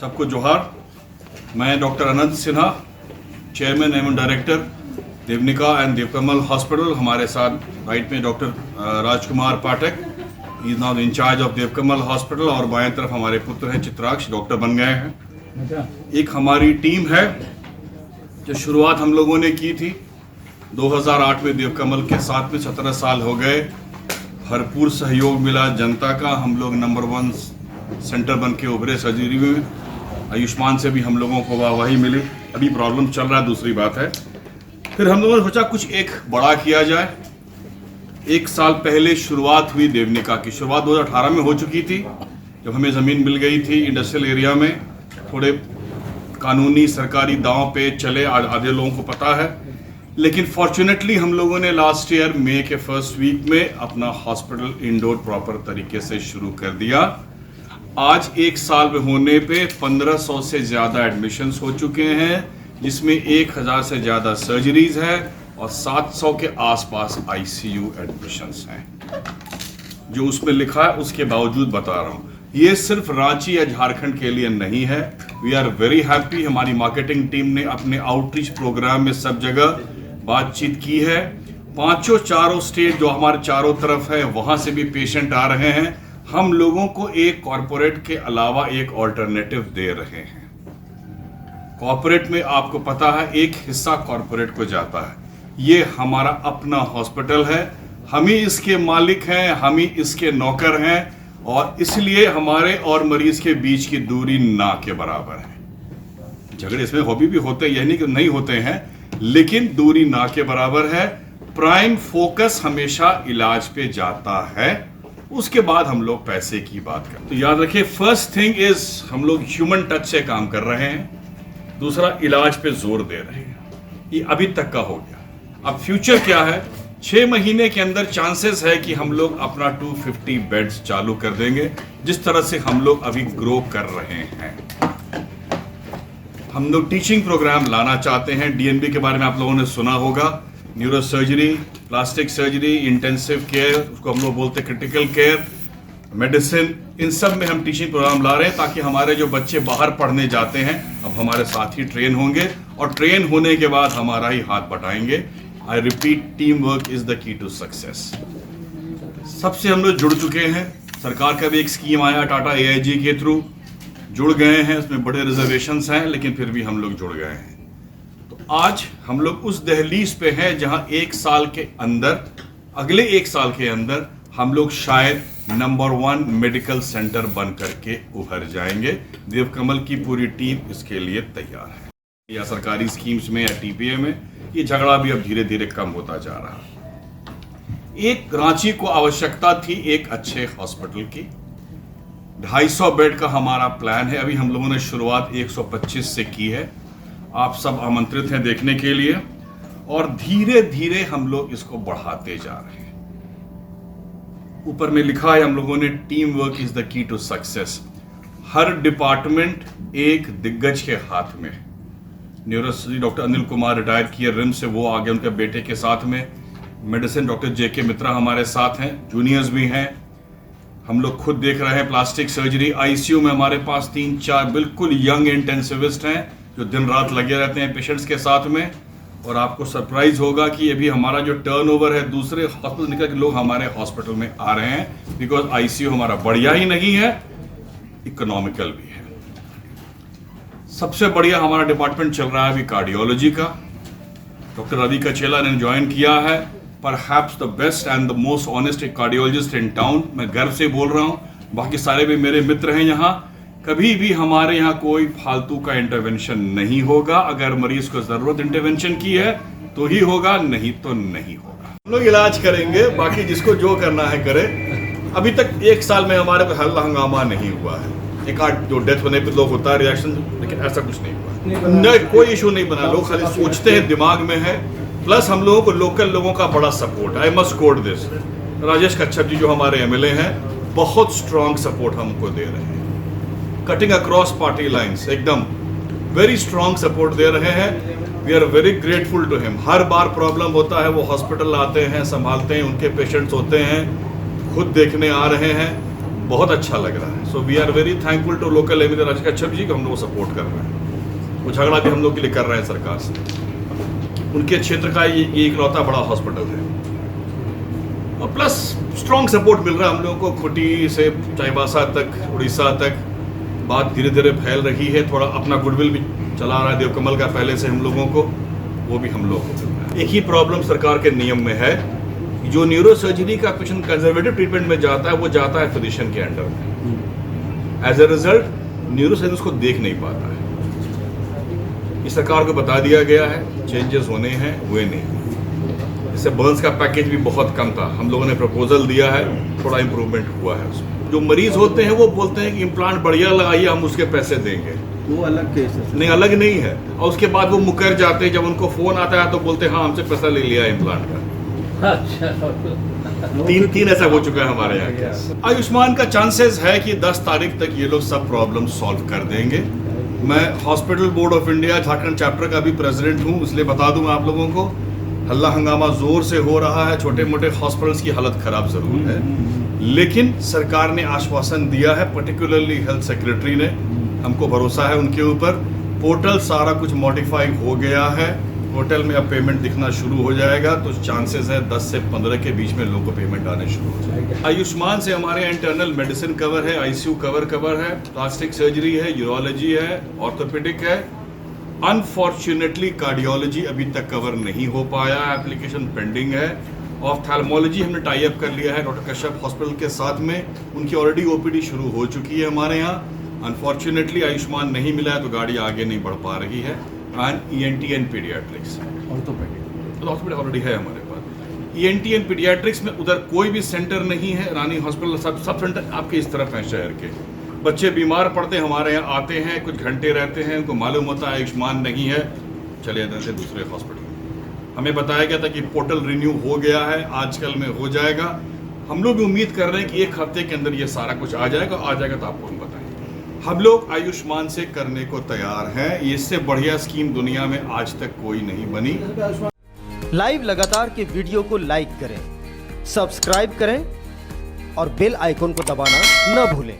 सबको जोहार। मैं डॉक्टर अनंत सिन्हा, चेयरमैन एवं director Devnika and Devkamal hospital. हमारे साथ राइट में doctor Rajkumar Pathak, he is now in charge of Devkamal hospital, और बाएं तरफ हमारे पुत्र हैं चित्राक्ष, डॉक्टर बन गए हैं। एक हमारी टीम है जो शुरुआत हम लोगों ने की थी 2008 में देवकमल के साथ में। 17 साल हो गए, भरपूर सहयोग मिला जनता का। हम लोग नंबर 1 सेंटर बन के उभरे सर्जरी में। आयुष्मान से भी हम लोगों को वाहवाही मिली। अभी प्रॉब्लम चल रहा है, दूसरी बात है। फिर हम लोगों ने सोचा कुछ एक बड़ा किया जाए। 1 साल पहले शुरुआत हुई देवनिका की। शुरुआत 2018 में हो चुकी थी, जब हमें ज़मीन मिल गई थी इंडस्ट्रियल एरिया में। थोड़े कानूनी सरकारी दांव पे चले, आधे लोगों को पता है, लेकिन फॉर्चुनेटली हम लोगों ने लास्ट ईयर मई के फर्स्ट वीक में अपना हॉस्पिटल इंडोर प्रॉपर तरीके से शुरू कर दिया। आज 1 साल में होने पे 1500 से ज़्यादा एडमिशन्स हो चुके हैं, जिसमें 1000 से ज़्यादा सर्जरीज है और 700 के आसपास आईसीयू एडमिशन्स हैं। जो उसमें लिखा है उसके बावजूद बता रहा हूँ, ये सिर्फ रांची या झारखंड के लिए नहीं है। We are very happy. हमारी मार्केटिंग टीम ने अपने आउटरीच प्रोग्राम में सब जगह बातचीत की है। 5 चारों स्टेट जो हमारे चारों तरफ है, वहाँ से भी पेशेंट आ रहे हैं। हम लोगों को एक कॉरपोरेट के अलावा एक ऑल्टरनेटिव दे रहे हैं। कॉरपोरेट में आपको पता है एक हिस्सा कॉरपोरेट को जाता है। ये हमारा अपना हॉस्पिटल है, हम ही इसके मालिक हैं, हम ही इसके नौकर हैं, और इसलिए हमारे और मरीज के बीच की दूरी ना के बराबर है। झगड़े इसमें हॉबी भी होते हैं, यह नहीं कि नहीं होते हैं, लेकिन दूरी ना के बराबर है। प्राइम फोकस हमेशा इलाज पे जाता है, उसके बाद हम लोग पैसे की बात करते हैं। तो याद रखिए, फर्स्ट थिंग इज हम लोग ह्यूमन टच से काम कर रहे हैं। दूसरा, इलाज पे जोर दे रहे हैं। ये अभी तक का हो गया। अब फ्यूचर क्या है? 6 महीने के अंदर चांसेस है कि हम लोग अपना 250 बेड्स चालू कर देंगे, जिस तरह से हम लोग अभी ग्रो कर रहे हैं। हम लोग टीचिंग प्रोग्राम लाना चाहते हैं। डीएनबी के बारे में आप लोगों ने सुना होगा। Neuro surgery, plastic surgery, intensive care, उसको हम लोग बोलते हैं क्रिटिकल केयर, मेडिसिन, इन सब में हम टीचिंग प्रोग्राम ला रहे हैं, ताकि हमारे जो बच्चे बाहर पढ़ने जाते हैं अब हमारे साथ ही ट्रेन होंगे, और ट्रेन होने के बाद हमारा ही हाथ बटाएंगे। I repeat, team work is the key to success. सबसे हम लोग जुड़ चुके हैं। सरकार का भी एक स्कीम आया टाटा AIG के थ्रू, जुड़ गए हैं। इसमें बड़े रिजर्वेशंस हैं, लेकिन फिर भी हम लोग जुड़ गए हैं। तो आज हम लोग उस दहलीज पे हैं जहां 1 साल के अंदर, अगले 1 साल के अंदर हम लोग शायद नंबर 1 मेडिकल सेंटर बन करके उभर जाएंगे। देवकमल की पूरी टीम इसके लिए तैयार है। या सरकारी स्कीम्स में या TPA में, ये झगड़ा भी अब धीरे धीरे कम होता जा रहा है। एक रांची को आवश्यकता थी एक अच्छे हॉस्पिटल की। 250 बेड का हमारा प्लान है। अभी हम लोगों ने शुरुआत 125 से की है। आप सब आमंत्रित हैं देखने के लिए, और धीरे धीरे हम लोग इसको बढ़ाते जा रहे हैं। ऊपर में लिखा है हम लोगों ने, team work is the key to success. हर डिपार्टमेंट एक दिग्गज के हाथ में। Neurosurgery doctor Anil Kumar retire किए रिम्स से, वो आगे उनके बेटे के साथ में। मेडिसिन डॉक्टर JK मित्रा हमारे साथ हैं, जूनियर्स भी हैं। हम लोग खुद देख रहे हैं प्लास्टिक सर्जरी। ICU में हमारे पास 3-4 बिल्कुल यंग इंटेंसिविस्ट हैं, जो दिन रात लगे रहते हैं पेशेंट्स के साथ में। और आपको सरप्राइज होगा कि अभी हमारा जो टर्नओवर है, दूसरे हॉस्पिटल निकल के लोग हमारे हॉस्पिटल में आ रहे हैं, बिकॉज ICU हमारा बढ़िया ही नहीं है, इकोनॉमिकल भी है। सबसे बढ़िया हमारा डिपार्टमेंट चल रहा है अभी कार्डियोलॉजी का। डॉक्टर रवि कचेला ने ज्वाइन किया है, perhaps the best and the most honest cardiologist in town. मैं गर्व से बोल रहा हूँ, बाकी सारे भी मेरे मित्र हैं यहाँ। कभी भी हमारे यहाँ कोई फालतू का इंटरवेंशन नहीं होगा। अगर मरीज को जरूरत इंटरवेंशन की है तो ही होगा, नहीं तो नहीं होगा। हम लोग इलाज करेंगे, बाकी जिसको जो करना है करे। अभी तक 1 साल में हमारे को हल्ला हंगामा नहीं हुआ है। एक आध जो डेथ होने पे लोग होता है रिएक्शन, लेकिन ऐसा कुछ नहीं हुआ। नहीं, कोई इशू नहीं बना। लोग खाली सोचते हैं, दिमाग में है। प्लस हम लोगों को लोकल लोगों का बड़ा support. I must quote this, Rajesh Kachhap ji जो हमारे MLA हैं, बहुत स्ट्रॉन्ग सपोर्ट हमको दे रहे हैं। कटिंग अक्रॉस पार्टी लाइन्स, एकदम वेरी स्ट्रॉन्ग सपोर्ट दे रहे हैं। We are very grateful to him. हर बार प्रॉब्लम होता है, वो हॉस्पिटल आते हैं, संभालते हैं, उनके पेशेंट्स होते हैं, खुद देखने आ रहे हैं। बहुत अच्छा लग रहा है। So we are very thankful to local MLA Raj Kashyap ji को हम लोग सपोर्ट कर रहे हैं। वो झगड़ा भी हम लोग के लिए कर रहे हैं सरकार से। उनके क्षेत्र का ये इकलौता बड़ा हॉस्पिटल है और प्लस स्ट्रॉन्ग सपोर्ट मिल रहा है हम लोगों को। खुटी से चाईबासा तक, उड़ीसा तक बात धीरे धीरे फैल रही है। थोड़ा अपना गुडविल भी चला रहा है देवकमल का पहले से हम लोगों को, वो भी हम लोगों को मिल रहा है। एक ही प्रॉब्लम सरकार के नियम में है, जो न्यूरो सर्जरी का पेशेंट कंजर्वेटिव ट्रीटमेंट में जाता है वो जाता है फिजिशियन के अंडर में। As a result neuro surgeon उसको देख नहीं पाता है। इस सरकार को बता दिया गया है, चेंजेस होने हैं, हुए नहीं। इससे बर्न्स का पैकेज भी बहुत कम था, हम लोगों ने प्रपोजल दिया है, थोड़ा इंप्रूवमेंट हुआ है उसमें। जो मरीज होते हैं वो बोलते हैं कि इम्प्लांट बढ़िया लगाइए, हम उसके पैसे देंगे। वो अलग केस है। नहीं, अलग नहीं है। और उसके बाद वो मुकर जाते हैं, जब उनको फोन आता है तो बोलते हैं हाँ हमसे पैसा ले लिया इम्प्लांट का। तीन ऐसा हो चुका है हमारे यहाँ के। आयुष्मान का चांसेस है कि 10 तारीख तक ये लोग सब प्रॉब्लम सॉल्व कर देंगे। मैं hospital board of India Jharkhand chapter का भी प्रेसिडेंट हूँ, इसलिए बता दूं आप लोगों को, हल्ला हंगामा जोर से हो रहा है। छोटे मोटे हॉस्पिटल्स की हालत खराब जरूर है, लेकिन सरकार ने आश्वासन दिया है, पर्टिकुलरली हेल्थ सेक्रेटरी ने, हमको भरोसा है उनके ऊपर। पोर्टल सारा कुछ मॉडिफाई हो गया है, पोर्टल में अब पेमेंट दिखना शुरू हो जाएगा, तो चांसेस है 10 से 15 के बीच में लोगों को पेमेंट आने शुरू हो जाएगा। आयुष्मान से हमारे इंटरनल मेडिसिन कवर है, आईसीयू कवर है, प्लास्टिक सर्जरी है, यूरोलॉजी है, ऑर्थोपेडिक है। अनफॉर्चुनेटली कार्डियोलॉजी अभी तक कवर नहीं हो पाया, एप्लीकेशन पेंडिंग है। ऑफ्थैल्मोलॉजी हमने टाई अप कर लिया है डॉक्टर कश्यप हॉस्पिटल के साथ में, उनकी ऑलरेडी ओपीडी शुरू हो चुकी है हमारे यहाँ। अनफॉर्चुनेटली आयुष्मान नहीं मिला है तो गाड़ी आगे नहीं बढ़ पा रही है। And ENT and paediatrics, orthopaedic already है हमारे पास। ENT एंड पीडियाट्रिक्स में उधर कोई भी सेंटर नहीं है। रानी हॉस्पिटल सब सेंटर आपके इस तरफ हैं शहर के। बच्चे बीमार पड़ते हैं हमारे यहाँ आते हैं, कुछ घंटे रहते हैं, उनको मालूम होता है आयुष्मान नहीं है, चले जाते हैं दूसरे हॉस्पिटल। हमें बताया गया था कि पोर्टल रिन्यू हो गया है, आजकल में हो जाएगा। हम लोग भी उम्मीद कर रहे हैं कि 1 हफ्ते के अंदर ये सारा कुछ आ जाएगा तो आपको हम बताएंगे। हम लोग आयुष्मान से करने को तैयार हैं, इससे बढ़िया स्कीम दुनिया में आज तक कोई नहीं बनी। लाइव लगातार के वीडियो को लाइक करें, सब्सक्राइब करें और बेल आइकॉन को दबाना न भूलें।